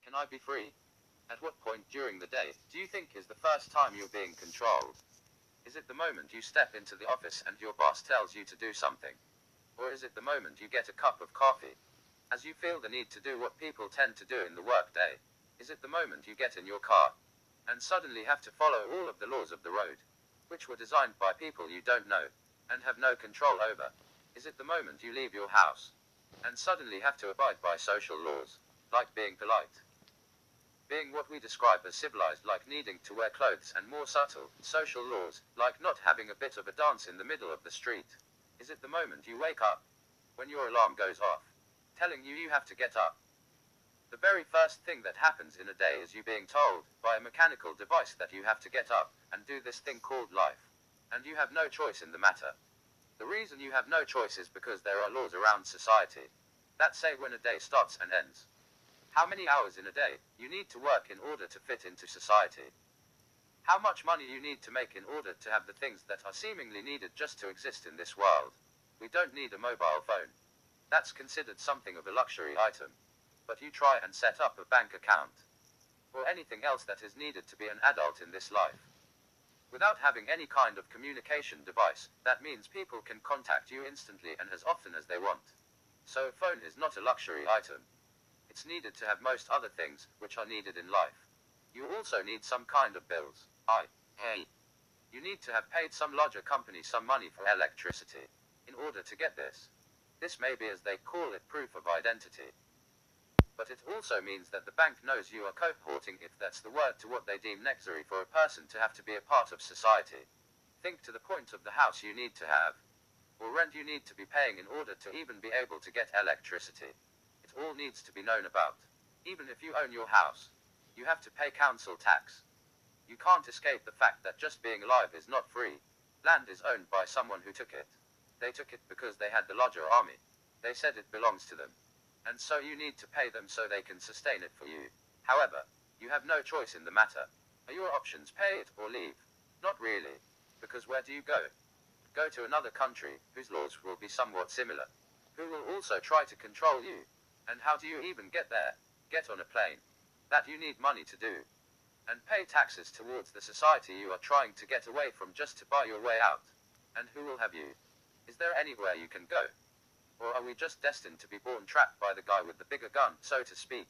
Can I be free? At what point during the day do you think is the first time you're being controlled? Is it the moment you step into the office and your boss tells you to do something? Or is it the moment you get a cup of coffee? As you feel the need to do what people tend to do in the workday? Is it the moment you get in your car and suddenly have to follow all of the laws of the road, which were designed by people you don't know and have no control over? Is it the moment you leave your house and suddenly have to abide by social laws, like being polite? Being what we describe as civilized, like needing to wear clothes, and more subtle, social laws, like not having a bit of a dance in the middle of the street? Is it the moment you wake up, when your alarm goes off, telling you you have to get up? The very first thing that happens in a day is you being told, by a mechanical device, that you have to get up, and do this thing called life. And you have no choice in the matter. The reason you have no choice is because there are laws around society that say when a day starts and ends, how many hours in a day you need to work in order to fit into society, how much money you need to make in order to have the things that are seemingly needed just to exist in this world. We don't need a mobile phone. That's considered something of a luxury item. But you try and set up a bank account, or anything else that is needed to be an adult in this life, without having any kind of communication device. That means people can contact you instantly and as often as they want. So a phone is not a luxury item. It's needed to have most other things, which are needed in life. You also need some kind of bills. You need to have paid some larger company some money for electricity. In order to get this may be, as they call it, proof of identity. But it also means that the bank knows you are cohorting, if that's the word, to what they deem necessary for a person to have to be a part of society. Think to the point of the house you need to have, or rent you need to be paying in order to even be able to get electricity. It all needs to be known about. Even if you own your house, you have to pay council tax. You can't escape the fact that just being alive is not free. Land is owned by someone who took it. They took it because they had the larger army. They said it belongs to them. And so you need to pay them so they can sustain it for you. However, you have no choice in the matter. Are your options pay it or leave? Not really. Because where do you go? Go to another country, whose laws will be somewhat similar, who will also try to control you. And how do you even get there? Get on a plane. That you need money to do. And pay taxes towards the society you are trying to get away from just to buy your way out. And who will have you? Is there anywhere you can go? Or are we just destined to be born trapped by the guy with the bigger gun, so to speak?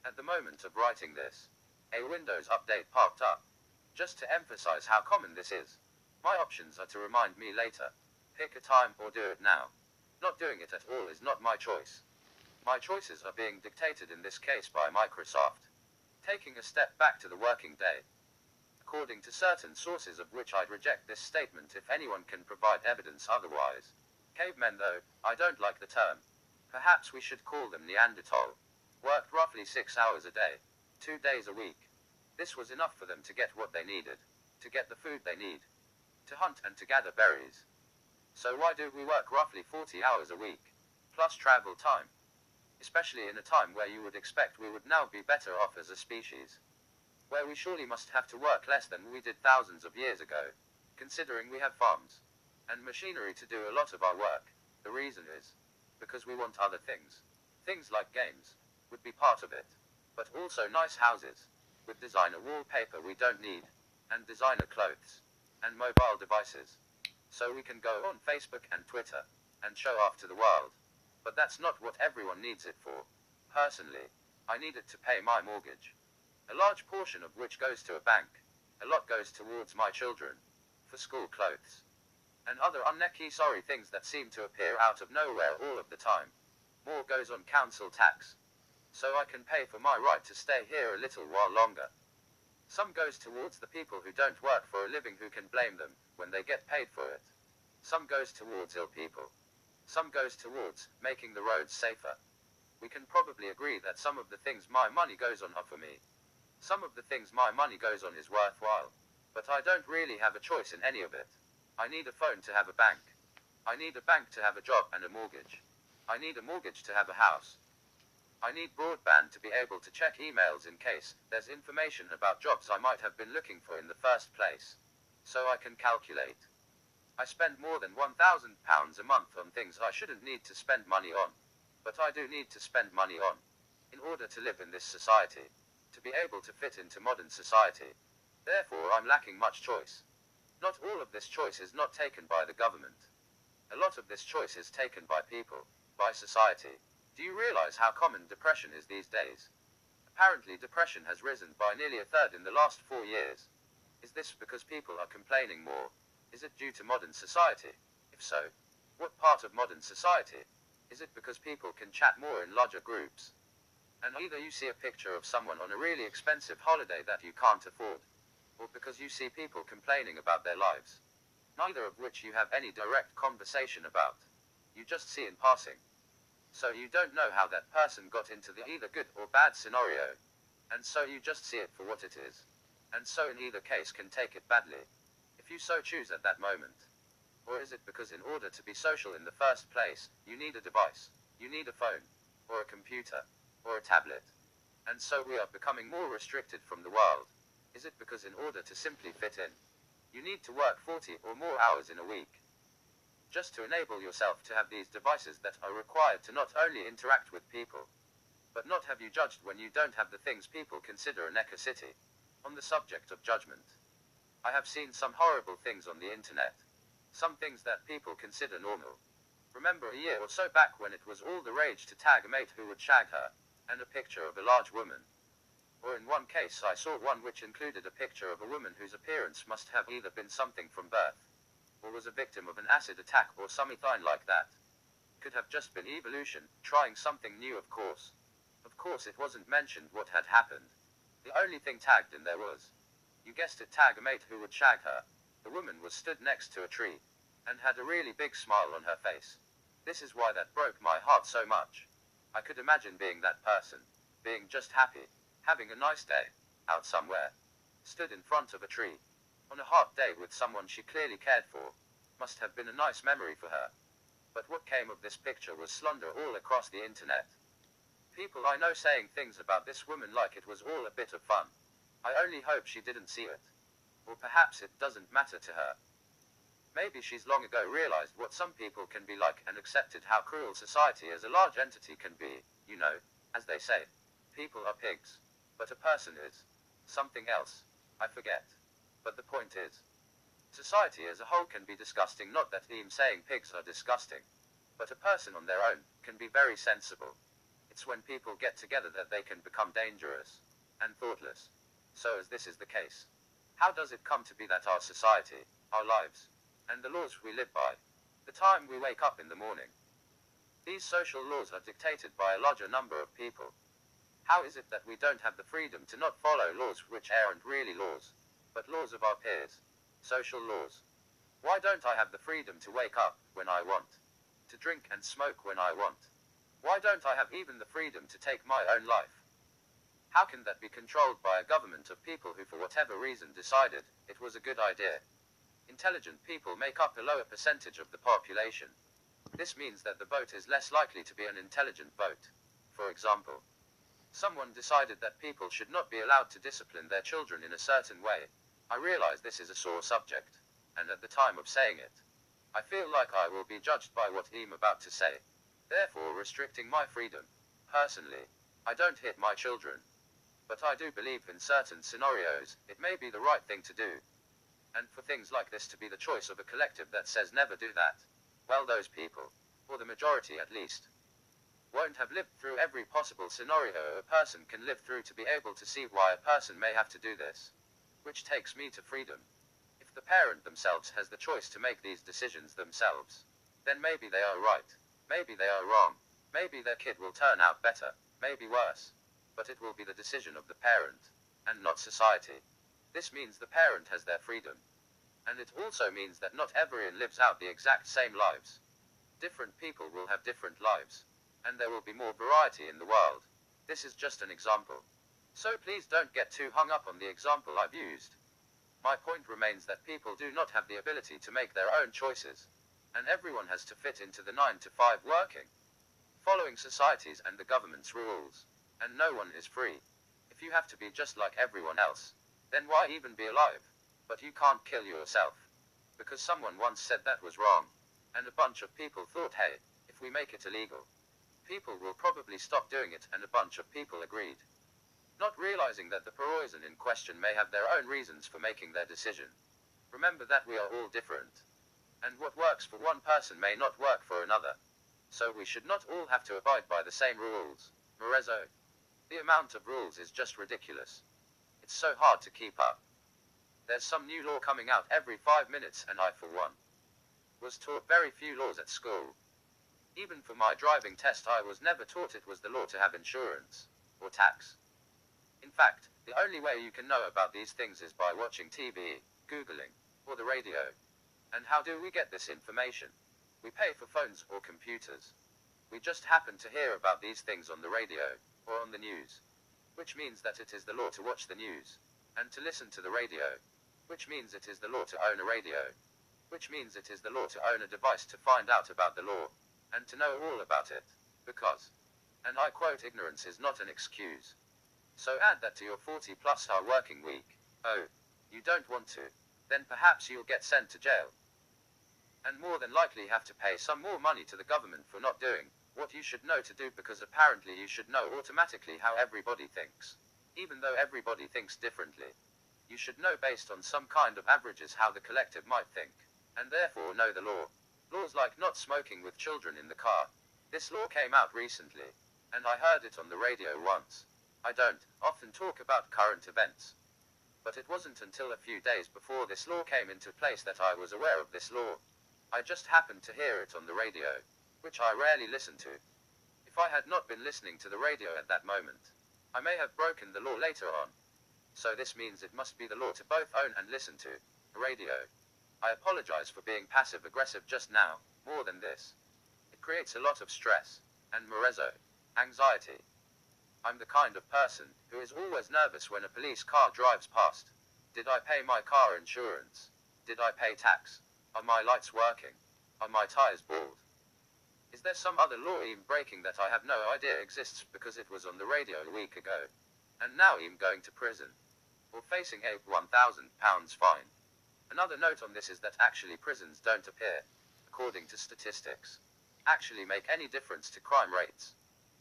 At the moment of writing this, a Windows update popped up. Just to emphasize how common this is. My options are to remind me later. Pick a time or do it now. Not doing it at all is not my choice. My choices are being dictated in this case by Microsoft. Taking a step back to the working day. According to certain sources, of which I'd reject this statement if anyone can provide evidence otherwise. Cavemen, though, I don't like the term. Perhaps we should call them Neanderthal. Worked roughly 6 hours a day, 2 days a week. This was enough for them to get what they needed, to get the food they need, to hunt and to gather berries. So why do we work roughly 40 hours a week, plus travel time? Especially in a time where you would expect we would now be better off as a species. Where we surely must have to work less than we did thousands of years ago, considering we have farms and machinery to do a lot of our work. The reason is because we want other things. Things like games would be part of it, but also nice houses with designer wallpaper we don't need, and designer clothes and mobile devices, so we can go on Facebook and Twitter and show off to the world. But that's not what everyone needs it for. Personally, I need it to pay my mortgage, a large portion of which goes to a bank. A lot goes towards my children, for school clothes, and other sorry things that seem to appear out of nowhere all of the time. More goes on council tax, so I can pay for my right to stay here a little while longer. Some goes towards the people who don't work for a living, who can blame them when they get paid for it. Some goes towards ill people. Some goes towards making the roads safer. We can probably agree that some of the things my money goes on are for me. Some of the things my money goes on is worthwhile. But I don't really have a choice in any of it. I need a phone to have a bank. I need a bank to have a job and a mortgage. I need a mortgage to have a house. I need broadband to be able to check emails in case there's information about jobs I might have been looking for in the first place, so I can calculate. I spend more than £1,000 a month on things I shouldn't need to spend money on, but I do need to spend money on, in order to live in this society, to be able to fit into modern society. Therefore, I'm lacking much choice. Not all of this choice is not taken by the government. A lot of this choice is taken by people, by society. Do you realize how common depression is these days? Apparently, depression has risen by nearly a third in the last 4 years. Is this because people are complaining more? Is it due to modern society? If so, what part of modern society? Is it because people can chat more in larger groups? And either you see a picture of someone on a really expensive holiday that you can't afford, or because you see people complaining about their lives, neither of which you have any direct conversation about. You just see in passing. So you don't know how that person got into the either good or bad scenario. And so you just see it for what it is. And so in either case can take it badly, if you so choose at that moment. Or is it because in order to be social in the first place, you need a device, you need a phone, or a computer, or a tablet? And so we are becoming more restricted from the world. Is it because in order to simply fit in, you need to work 40 or more hours in a week, just to enable yourself to have these devices that are required to not only interact with people, but not have you judged when you don't have the things people consider a necessity? On the subject of judgment, I have seen some horrible things on the internet. Some things that people consider normal. Remember a year or so back when it was all the rage to tag a mate who would shag her, and a picture of a large woman. Or in one case I saw one which included a picture of a woman whose appearance must have either been something from birth, or was a victim of an acid attack or something like that. Could have just been evolution, trying something new of course. Of course it wasn't mentioned what had happened. The only thing tagged in there was, you guessed it, tag a mate who would shag her. The woman was stood next to a tree, and had a really big smile on her face. This is why that broke my heart so much. I could imagine being that person, being just happy, having a nice day, out somewhere, stood in front of a tree, on a hot day with someone she clearly cared for. Must have been a nice memory for her. But what came of this picture was slander all across the internet. People I know saying things about this woman like it was all a bit of fun. I only hope she didn't see it. Or perhaps it doesn't matter to her. Maybe she's long ago realized what some people can be like and accepted how cruel society as a large entity can be. You know, as they say, people are pigs. But a person is something else. I forget. But the point is, society as a whole can be disgusting. Not that I'm saying pigs are disgusting. But a person on their own can be very sensible. It's when people get together that they can become dangerous and thoughtless. So as this is the case, how does it come to be that our society, our lives, and the laws we live by, the time we wake up in the morning, these social laws are dictated by a larger number of people? How is it that we don't have the freedom to not follow laws which aren't really laws, but laws of our peers, social laws? Why don't I have the freedom to wake up when I want, to drink and smoke when I want? Why don't I have even the freedom to take my own life? How can that be controlled by a government of people who for whatever reason decided it was a good idea? Intelligent people make up a lower percentage of the population. This means that the vote is less likely to be an intelligent vote. For example, someone decided that people should not be allowed to discipline their children in a certain way. I realize this is a sore subject, and at the time of saying it, I feel like I will be judged by what I'm about to say, therefore restricting my freedom. Personally, I don't hit my children, but I do believe in certain scenarios, it may be the right thing to do. And for things like this to be the choice of a collective that says never do that, well, those people, or the majority at least, won't have lived through every possible scenario a person can live through to be able to see why a person may have to do this. Which takes me to freedom. If the parent themselves has the choice to make these decisions themselves, then maybe they are right, maybe they are wrong, maybe their kid will turn out better, maybe worse. But it will be the decision of the parent, and not society. This means the parent has their freedom. And it also means that not everyone lives out the exact same lives. Different people will have different lives. And there will be more variety in the world. This is just an example. So please don't get too hung up on the example I've used. My point remains that people do not have the ability to make their own choices. And everyone has to fit into the 9 to 5 working, following society's and the government's rules. And no one is free. If you have to be just like everyone else, then why even be alive? But you can't kill yourself. Because someone once said that was wrong. And a bunch of people thought, hey, if we make it illegal, people will probably stop doing it, and a bunch of people agreed, not realizing that the poison in question may have their own reasons for making their decision. Remember that we are all different, and what works for one person may not work for another. So we should not all have to abide by the same rules. Morezzo. The amount of rules is just ridiculous. It's so hard to keep up. There's some new law coming out every 5 minutes, and I, for one, was taught very few laws at school. Even for my driving test, I was never taught it was the law to have insurance or tax. In fact, the only way you can know about these things is by watching TV, Googling, or the radio. And how do we get this information? We pay for phones or computers. We just happen to hear about these things on the radio or on the news, which means that it is the law to watch the news and to listen to the radio, which means it is the law to own a radio, which means it is the law to own a device to find out about the law and to know all about it, because, and I quote, ignorance is not an excuse. So add that to your 40-plus hour working week. Oh, you don't want to? Then perhaps you'll get sent to jail, and more than likely have to pay some more money to the government for not doing what you should know to do, because apparently you should know automatically how everybody thinks, even though everybody thinks differently. You should know based on some kind of averages how the collective might think, and therefore know the law. Laws like not smoking with children in the car. This law came out recently, and I heard it on the radio once. I don't often talk about current events, but it wasn't until a few days before this law came into place that I was aware of this law. I just happened to hear it on the radio, which I rarely listen to. If I had not been listening to the radio at that moment, I may have broken the law later on. So this means it must be the law to both own and listen to the radio. I apologize for being passive-aggressive just now. More than this, it creates a lot of stress and morezzo, anxiety. I'm the kind of person who is always nervous when a police car drives past. Did I pay my car insurance? Did I pay tax? Are my lights working? Are my tires bald? Is there some other law I'm breaking that I have no idea exists because it was on the radio a week ago, and now I'm going to prison, or facing a £1,000 fine? Another note on this is that actually prisons don't appear, according to statistics, actually make any difference to crime rates.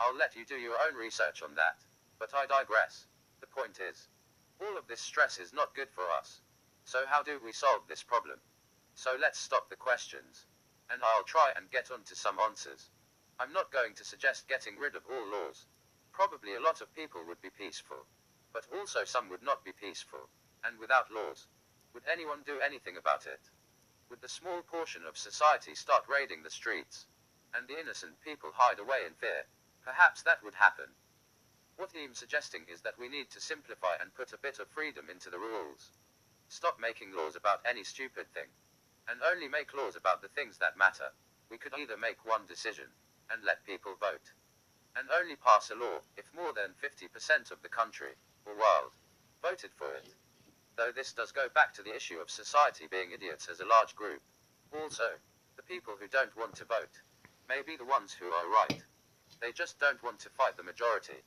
I'll let you do your own research on that, but I digress. The point is, all of this stress is not good for us. So how do we solve this problem? So let's stop the questions, and I'll try and get on to some answers. I'm not going to suggest getting rid of all laws. Probably a lot of people would be peaceful, but also some would not be peaceful. And without laws, would anyone do anything about it? Would the small portion of society start raiding the streets, and the innocent people hide away in fear? Perhaps that would happen. What I'm suggesting is that we need to simplify and put a bit of freedom into the rules. Stop making laws about any stupid thing, and only make laws about the things that matter. We could either make one decision, and let people vote, and only pass a law if more than 50% of the country, or world, voted for it. Though this does go back to the issue of society being idiots as a large group. Also, the people who don't want to vote may be the ones who are right. They just don't want to fight the majority,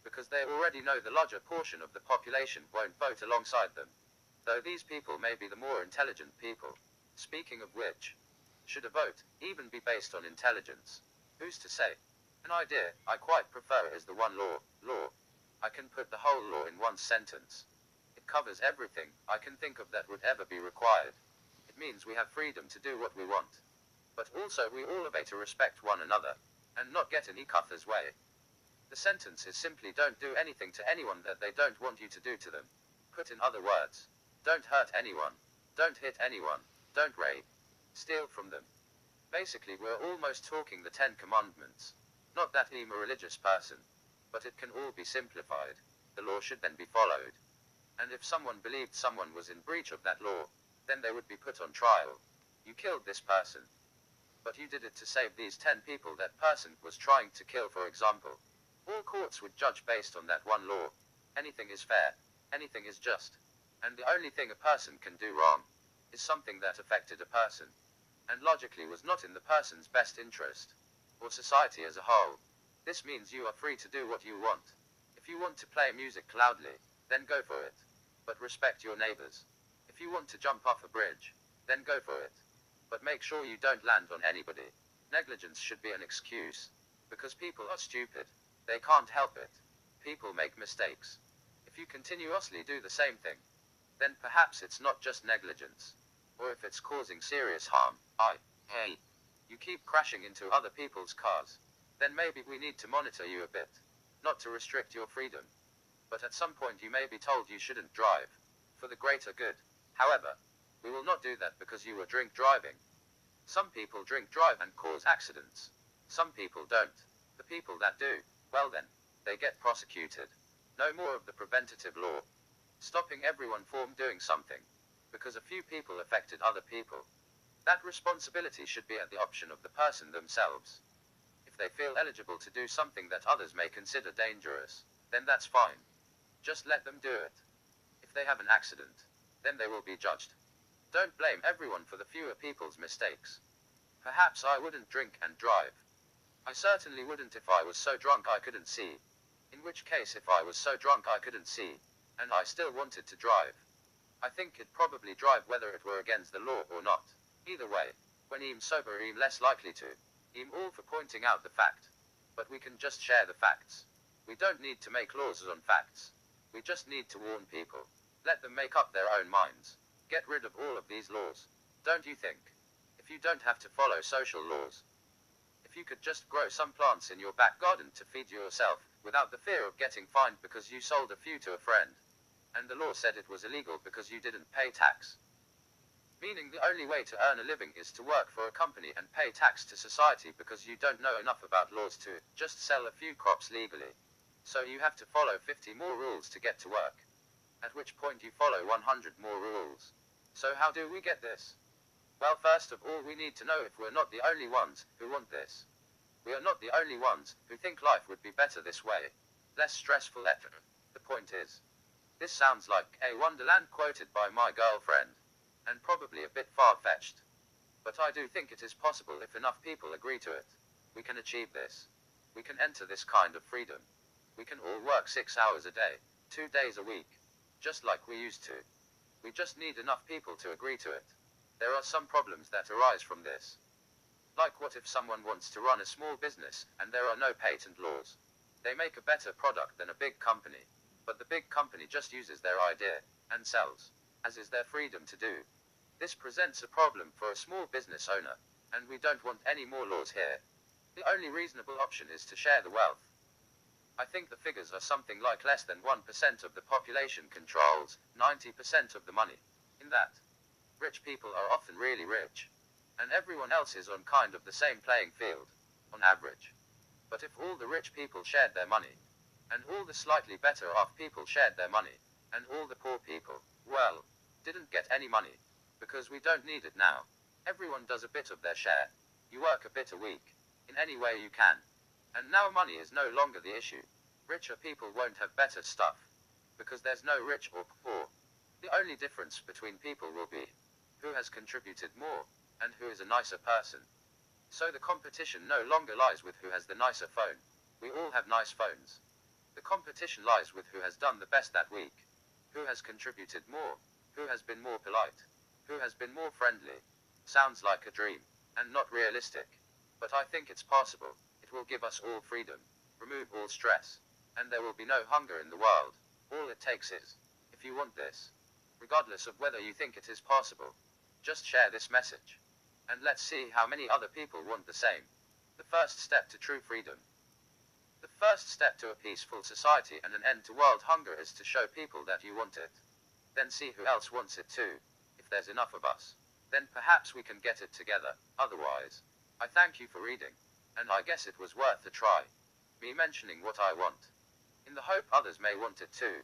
because they already know the larger portion of the population won't vote alongside them. Though these people may be the more intelligent people. Speaking of which, should a vote even be based on intelligence? Who's to say? An idea I quite prefer is the one law. I can put the whole law in one sentence. It covers everything I can think of that would ever be required. It means we have freedom to do what we want, but also we all obey to respect one another, and not get in each other's way. The sentence is simply don't do anything to anyone that they don't want you to do to them. Put in other words, don't hurt anyone, don't hit anyone, don't rape, steal from them. Basically we're almost talking the 10 Commandments. Not that I'm a religious person, but it can all be simplified. The law should then be followed. And if someone believed someone was in breach of that law, then they would be put on trial. You killed this person, but you did it to save these 10 people that person was trying to kill, for example. All courts would judge based on that one law. Anything is fair, anything is just, and the only thing a person can do wrong is something that affected a person, and logically was not in the person's best interest, or society as a whole. This means you are free to do what you want. If you want to play music loudly, then go for it, but respect your neighbors. If you want to jump off a bridge, then go for it, but make sure you don't land on anybody. Negligence should be an excuse, Because people are stupid. They can't help it. People make mistakes. If you continuously do the same thing, then perhaps it's not just negligence. Or if it's causing serious harm, hey, you keep crashing into other people's cars, then maybe we need to monitor you a bit. Not to restrict your freedom, but at some point you may be told you shouldn't drive, for the greater good. However, we will not do that because you were drink driving. Some people drink drive and cause accidents. Some people don't. The people that do, well then, they get prosecuted. No more of the preventative law. Stopping everyone from doing something, because a few people affected other people. That responsibility should be at the option of the person themselves. If they feel eligible to do something that others may consider dangerous, then that's fine. Just let them do it. If they have an accident, then they will be judged. Don't blame everyone for the fewer people's mistakes. Perhaps I wouldn't drink and drive. I certainly wouldn't if I was so drunk I couldn't see. In which case, if I was so drunk I couldn't see, and I still wanted to drive, I think I'd probably drive whether it were against the law or not. Either way, when I'm sober I'm less likely to. I'm all for pointing out the fact. But we can just share the facts. We don't need to make laws on facts. We just need to warn people. Let them make up their own minds. Get rid of all of these laws. Don't you think? If you don't have to follow social laws. If you could just grow some plants in your back garden to feed yourself, without the fear of getting fined because you sold a few to a friend, and the law said it was illegal because you didn't pay tax. Meaning the only way to earn a living is to work for a company and pay tax to society because you don't know enough about laws to just sell a few crops legally. So you have to follow 50 more rules to get to work. At which point you follow 100 more rules. So how do we get this? Well, first of all we need to know if we're not the only ones who want this. We are not the only ones who think life would be better this way. Less stressful, etc. The point is, this sounds like a Wonderland quoted by my girlfriend, and probably a bit far-fetched. But I do think it is possible if enough people agree to it. We can achieve this. We can enter this kind of freedom. We can all work 6 hours a day, 2 days a week, just like we used to. We just need enough people to agree to it. There are some problems that arise from this. Like what if someone wants to run a small business, and there are no patent laws? They make a better product than a big company, but the big company just uses their idea, and sells, as is their freedom to do. This presents a problem for a small business owner, and we don't want any more laws here. The only reasonable option is to share the wealth. I think the figures are something like less than 1% of the population controls 90% of the money. In that, rich people are often really rich, and everyone else is on kind of the same playing field, on average. But if all the rich people shared their money, and all the slightly better off people shared their money, and all the poor people, well, didn't get any money, because we don't need it now. Everyone does a bit of their share. You work a bit a week, in any way you can. And now money is no longer the issue. Richer people won't have better stuff, because there's no rich or poor. The only difference between people will be who has contributed more, and who is a nicer person. So the competition no longer lies with who has the nicer phone. We all have nice phones. The competition lies with who has done the best that week, who has contributed more, who has been more polite, who has been more friendly. Sounds like a dream, and not realistic. But I think it's possible. It will give us all freedom, remove all stress, and there will be no hunger in the world. All it takes is, if you want this, regardless of whether you think it is possible, just share this message. And let's see how many other people want the same. The first step to true freedom. The first step to a peaceful society and an end to world hunger is to show people that you want it. Then see who else wants it too. If there's enough of us, then perhaps we can get it together. Otherwise, I thank you for reading, and I guess it was worth a try. Me mentioning what I want, in the hope others may want it too.